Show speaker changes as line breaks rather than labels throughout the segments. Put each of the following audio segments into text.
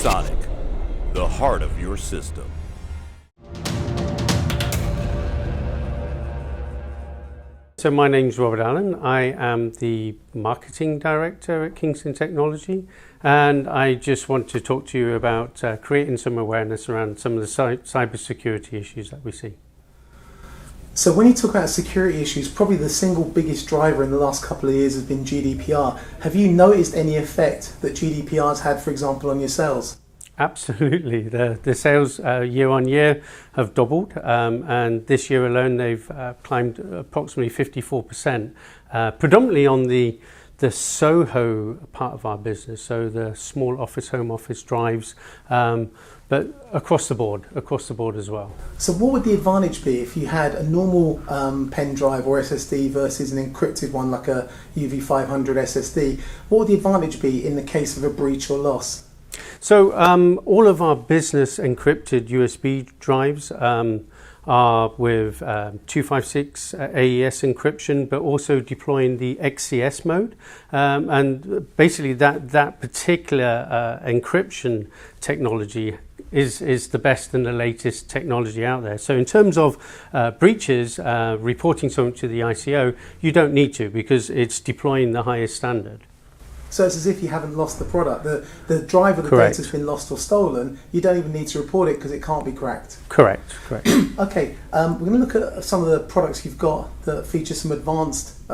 Panasonic, the heart of your system.
So my name's Robert Allen. I am the Marketing Director at Kingston Technology, and I just want to talk to you about creating some awareness around some of the cybersecurity issues that we see.
So when you talk about security issues, probably the single biggest driver in the last couple of years has been GDPR. Have you noticed any effect that GDPR has had, for example, on your sales?
Absolutely. The sales year on year have doubled, and this year alone they've climbed approximately 54%, predominantly on the SOHO part of our business, so the small office, home office drives, but across the board as well.
So what would the advantage be if you had a normal pen drive or SSD versus an encrypted one like a UV500 SSD? What would the advantage be in the case of a breach or loss?
So all of our business encrypted USB drives are with 256 AES encryption, but also deploying the XCS mode. And basically that particular encryption technology is the best and the latest technology out there. So in terms of breaches, reporting something to the ICO, you don't need to, because it's deploying the highest standard.
So it's as if you haven't lost the product. The drive or the
Correct.
data's been lost or stolen, you don't even need to report it because it can't be cracked.
Correct.
Okay, we're going to look at some of the products you've got that feature some advanced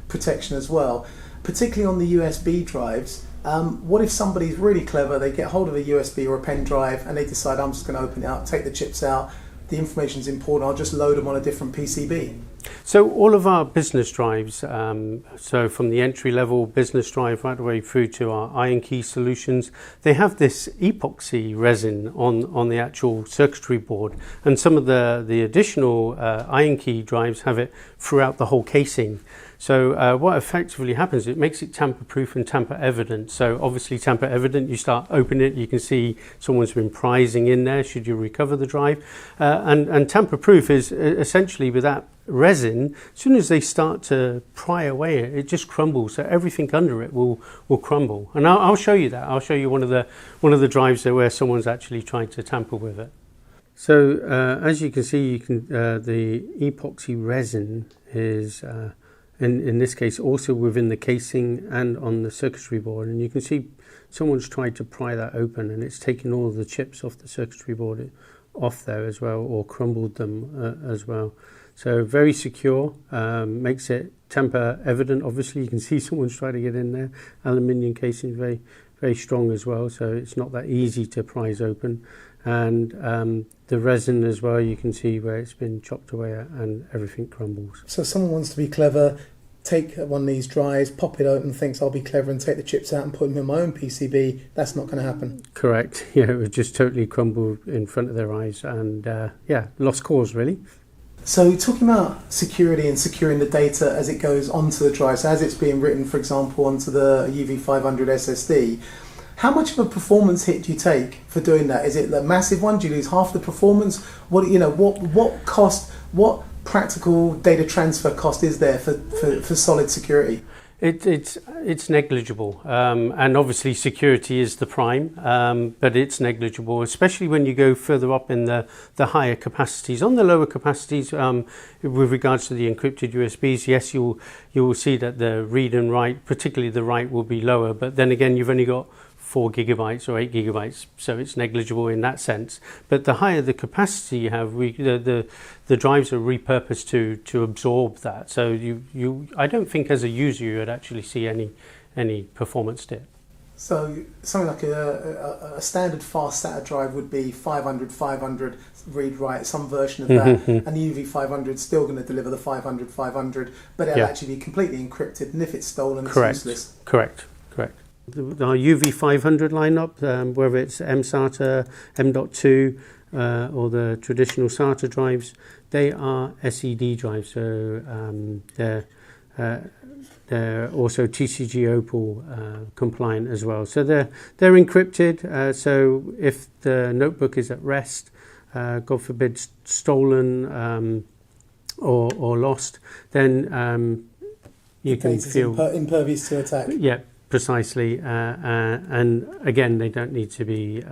protection as well, particularly on the USB drives. What if somebody's really clever, they get hold of a USB or a pen drive and they decide, I'm just going to open it up, take the chips out, the information's important, I'll just load them on a different PCB?
So all of our business drives, so from the entry-level business drive right the way through to our iron key solutions, they have this epoxy resin on the actual circuitry board, and some of the additional iron key drives have it throughout the whole casing. So what effectively happens, it makes it tamper-proof and tamper-evident. So obviously tamper-evident, you start opening it, you can see someone's been prizing in there should you recover the drive. And tamper-proof is essentially with that resin, as soon as they start to pry away, it just crumbles. So everything under it will crumble. And I'll show you that. I'll show you one of the drives there where someone's actually tried to tamper with it. So as you can see, the epoxy resin is in this case also within the casing and on the circuitry board, and you can see someone's tried to pry that open and it's taken all the chips off the circuitry board off there as well, or crumbled them as well. So very secure, makes it tamper evident. Obviously you can see someone's tried to get in there. Aluminium casing, very, very strong as well, so it's not that easy to prise open. And the resin as well, you can see where it's been chopped away at and everything crumbles.
So if someone wants to be clever, take one of these drives, pop it open, thinks I'll be clever and take the chips out and put them in my own PCB, that's not going to happen.
Correct. Yeah, it would just totally crumble in front of their eyes, and yeah, lost cause really.
So talking about security and securing the data as it goes onto the drive, so as it's being written, for example, onto the UV500 SSD, how much of a performance hit do you take for doing that? Is it a massive one? Do you lose half the performance? What cost, what practical data transfer cost is there for solid security?
It's negligible, and obviously security is the prime, but it's negligible, especially when you go further up in the higher capacities. On the lower capacities, with regards to the encrypted USBs, yes, you will see that the read and write, particularly the write, will be lower, but then again you've only got 4 gigabytes or 8 gigabytes, so it's negligible in that sense. But the higher the capacity you have, the drives are repurposed to absorb that. So I don't think as a user you would actually see any performance dip. So
something like a standard fast SATA drive would be 500 read write, some version of that, and the UV500 is still going to deliver the 500, but it'll actually be completely encrypted, and if it's stolen, it's useless.
Correct. Our UV500 lineup, whether it's MSATA, M.2 or the traditional SATA drives, they are SED drives, so they're also TCG Opal compliant as well. So they're encrypted, so if the notebook is at rest, God forbid stolen or lost, then you can feel
impervious to attack.
Yeah. precisely, and again, they don't need to be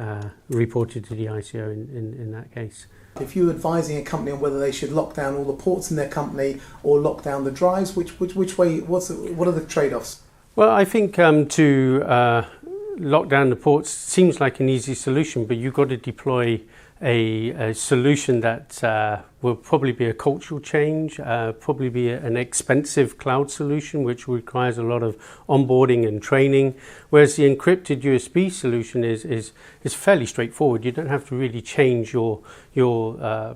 reported to the ICO in that case.
If you're advising a company on whether they should lock down all the ports in their company or lock down the drives, which way? What are the trade-offs?
Well, I think to lock down the ports seems like an easy solution, but you've got to deploy a solution that will probably be a cultural change, probably be an expensive cloud solution which requires a lot of onboarding and training, whereas the encrypted USB solution is fairly straightforward. You don't have to really change your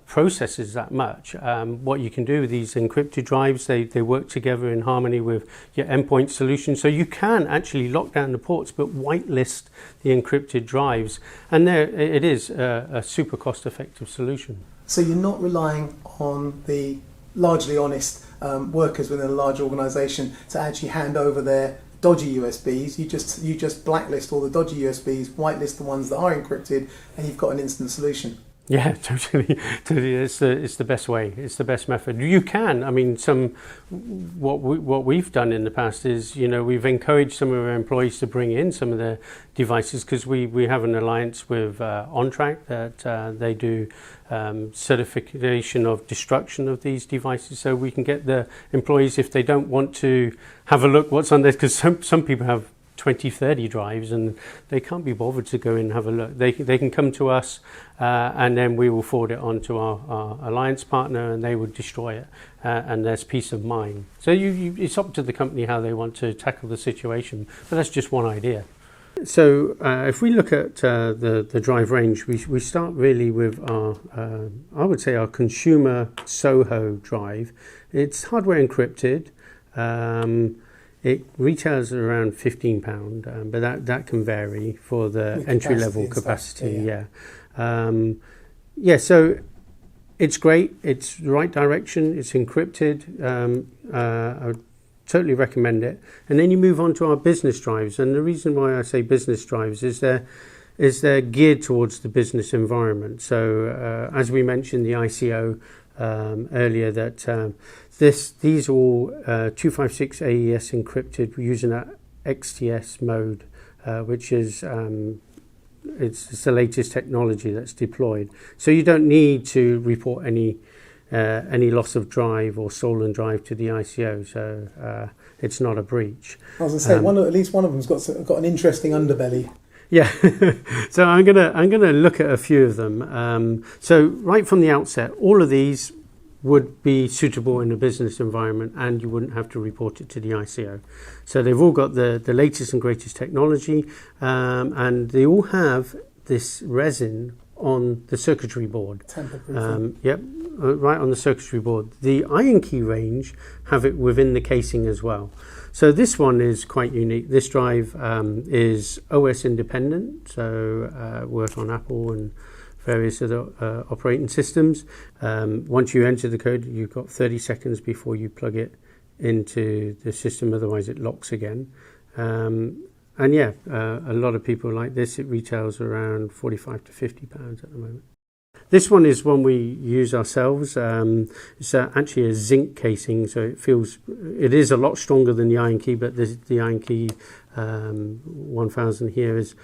processes that much. What you can do with these encrypted drives, they work together in harmony with your endpoint solution, so you can actually lock down the ports but whitelist the encrypted drives, and there it is a super cost-effective solution.
So you're not relying on the largely honest workers within a large organisation to actually hand over their dodgy USBs. You just blacklist all the dodgy USBs, whitelist the ones that are encrypted, and you've got an instant solution.
Yeah, totally. It's the best way. It's the best method. You can. I mean, what we've done in the past is, we've encouraged some of our employees to bring in some of their devices because we have an alliance with OnTrack that they do certification of destruction of these devices, so we can get the employees, if they don't want to have a look what's on there, because some people have 20-30 drives and they can't be bothered to go in and have a look. They can come to us and then we will forward it on to our alliance partner and they will destroy it, and there's peace of mind. So it's up to the company how they want to tackle the situation, but that's just one idea. So if we look at the drive range, we start really with our, I would say, our consumer Soho drive. It's hardware encrypted. It retails at around £15, but that can vary for the entry-level capacity. So it's great. It's the right direction. It's encrypted. I would totally recommend it. And then you move on to our business drives. And the reason why I say business drives is they're geared towards the business environment. So as we mentioned, the ICO earlier, that these are all 256 AES encrypted using that XTS mode, which is it's the latest technology that's deployed. So you don't need to report any loss of drive or stolen drive to the ICO. So it's not a breach.
I was going to say, at least one of them's got an interesting underbelly.
Yeah, so I'm gonna look at a few of them. So right from the outset, all of these would be suitable in a business environment and you wouldn't have to report it to the ICO. So they've all got the latest and greatest technology, and they all have this resin on the circuitry board.
Tamper-proof.
Yep, right on the circuitry board. The iron key range have it within the casing as well. So this one is quite unique. This drive is OS independent, so work on Apple and various other operating systems. Once you enter the code, you've got 30 seconds before you plug it into the system, otherwise it locks again. A lot of people like this. It retails around £45 to £50 at the moment. This one is one we use ourselves. It's actually a zinc casing, so it is a lot stronger than the iron key, but the iron key 1000 here is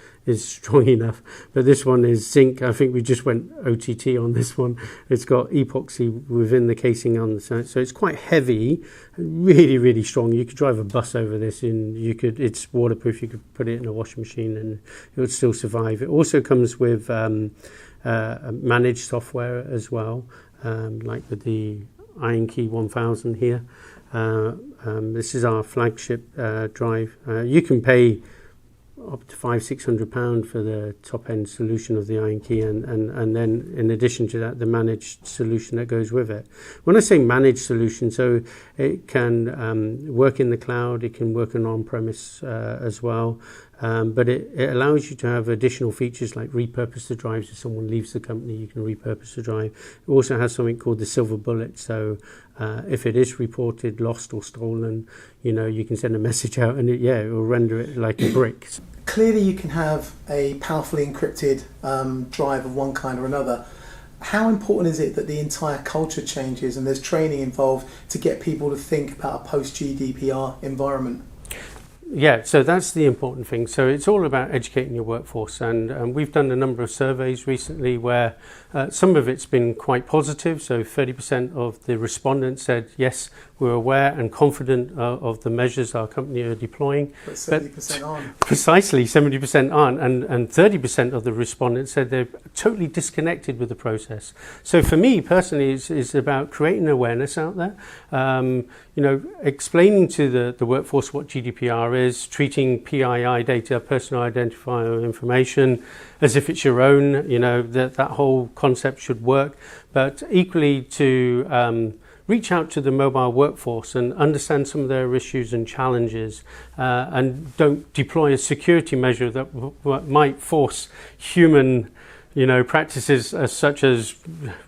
strong enough. But this one is zinc. I think we just went OTT on this one. It's got epoxy within the casing on the side, so it's quite heavy, really, really strong. You could drive a bus over this, and it's waterproof. You could put it in a washing machine, and it would still survive. It also comes with managed software as well, like with the Iron Key 1000 here. This is our flagship drive. You can pay up to £500-600 for the top end solution of the Iron Key, and then in addition to that, the managed solution that goes with it. When I say managed solution, so it can work in the cloud, it can work on premise as well. But it allows you to have additional features like repurpose the drives. If someone leaves the company, you can repurpose the drive. It also has something called the silver bullet. So if it is reported lost or stolen, you can send a message out and it will render it like a brick.
Clearly you can have a powerfully encrypted drive of one kind or another. How important is it that the entire culture changes and there's training involved to get people to think about a post-GDPR environment?
Yeah, so that's the important thing. So it's all about educating your workforce, and we've done a number of surveys recently where some of it's been quite positive. So 30% of the respondents said, yes, we're aware and confident of the measures our company are deploying.
But 70% aren't.
Precisely, 70% aren't, and 30% of the respondents said they're totally disconnected with the process. So for me personally, it's about creating awareness out there, explaining to the workforce what GDPR is, treating PII data, personal identifier information, as if it's your own, that whole concept should work, but equally to reach out to the mobile workforce and understand some of their issues and challenges, and don't deploy a security measure that might force human practices such as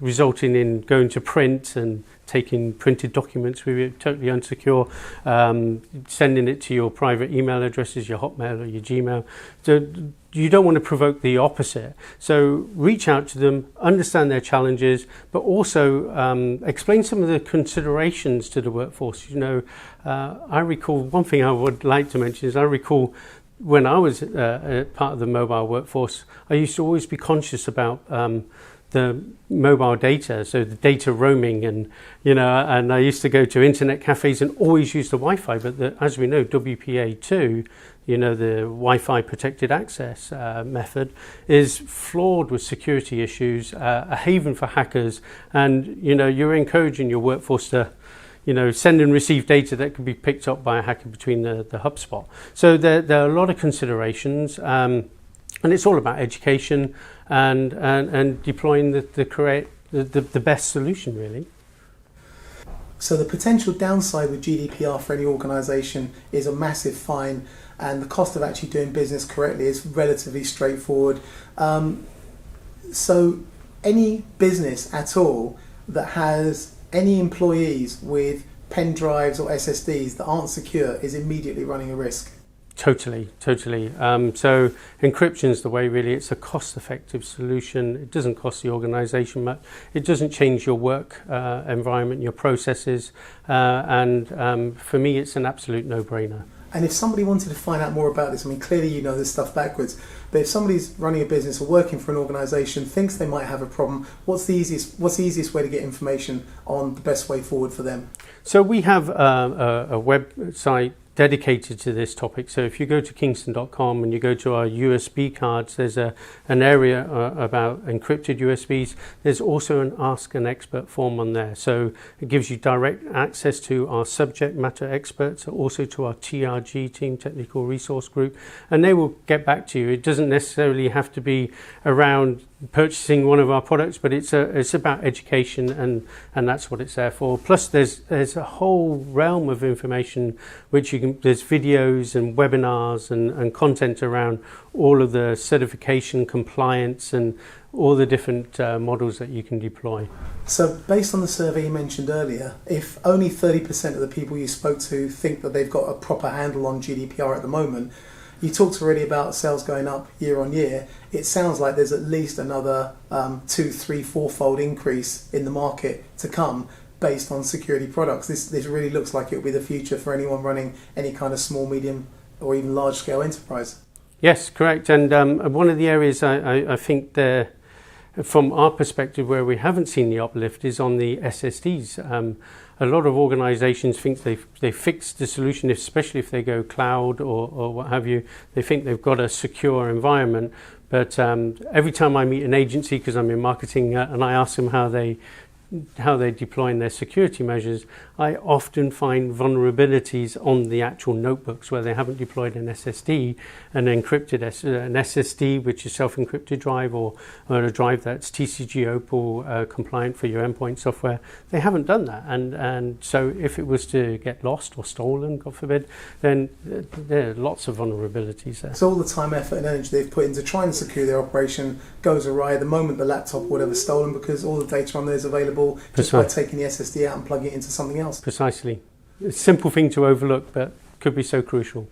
resulting in going to print and taking printed documents with you, totally unsecure, sending it to your private email addresses, your Hotmail or your Gmail. So you don't want to provoke the opposite. So reach out to them, understand their challenges, but also explain some of the considerations to the workforce. I recall, one thing I would like to mention is I recall when I was part of the mobile workforce, I used to always be conscious about the mobile data, so the data roaming, and I used to go to internet cafes and always use the Wi-Fi. But as we know, WPA2, the Wi-Fi protected access method, is flawed with security issues, a haven for hackers, and you're encouraging your workforce to send and receive data that could be picked up by a hacker between the HubSpot. So there are a lot of considerations, and it's all about education and deploying the best solution, really.
So the potential downside with GDPR for any organisation is a massive fine, and the cost of actually doing business correctly is relatively straightforward. So any business at all that has any employees with pen drives or SSDs that aren't secure is immediately running a risk.
Totally. So encryption is the way, really. It's a cost-effective solution. It doesn't cost the organisation much. It doesn't change your work environment, your processes, and for me, it's an absolute no-brainer.
And if somebody wanted to find out more about this, clearly you know this stuff backwards, but if somebody's running a business or working for an organisation, thinks they might have a problem, what's the easiest way to get information on the best way forward for them?
So we have a website dedicated to this topic. So if you go to kingston.com and you go to our USB cards, there's an area about encrypted USBs. There's also an Ask an Expert form on there. So it gives you direct access to our subject matter experts, also to our TRG team, Technical Resource Group, and they will get back to you. It doesn't necessarily have to be around purchasing one of our products, but it's about education, and that's what it's there for. Plus there's a whole realm of information which there's videos and webinars and content around all of the certification, compliance, and all the different models that you can deploy.
So based on the survey you mentioned earlier, if only 30% of the people you spoke to think that they've got a proper handle on GDPR at the moment, you talked already about sales going up year on year. It sounds like there's at least another 2, 3, 4-fold increase in the market to come based on security products. This really looks like it will be the future for anyone running any kind of small, medium, or even large scale enterprise.
Yes, correct. And one of the areas I think there, from our perspective, where we haven't seen the uplift is on the SSDs. A lot of organizations think they fixed the solution, especially if they go cloud or what have you. They think they've got a secure environment. But every time I meet an agency, because I'm in marketing, and I ask them how they're deploying their security measures, I often find vulnerabilities on the actual notebooks where they haven't deployed an SSD, an SSD, which is self-encrypted drive, or a drive that's TCG Opal compliant for your endpoint software. They haven't done that, and so if it was to get lost or stolen, God forbid, then there are lots of vulnerabilities there.
So all the time, effort and energy they've put into trying to secure their operation goes awry the moment the laptop or whatever's stolen, because all the data on there is available just by taking the SSD out and plugging it into something else.
Precisely. It's a simple thing to overlook, but could be so crucial.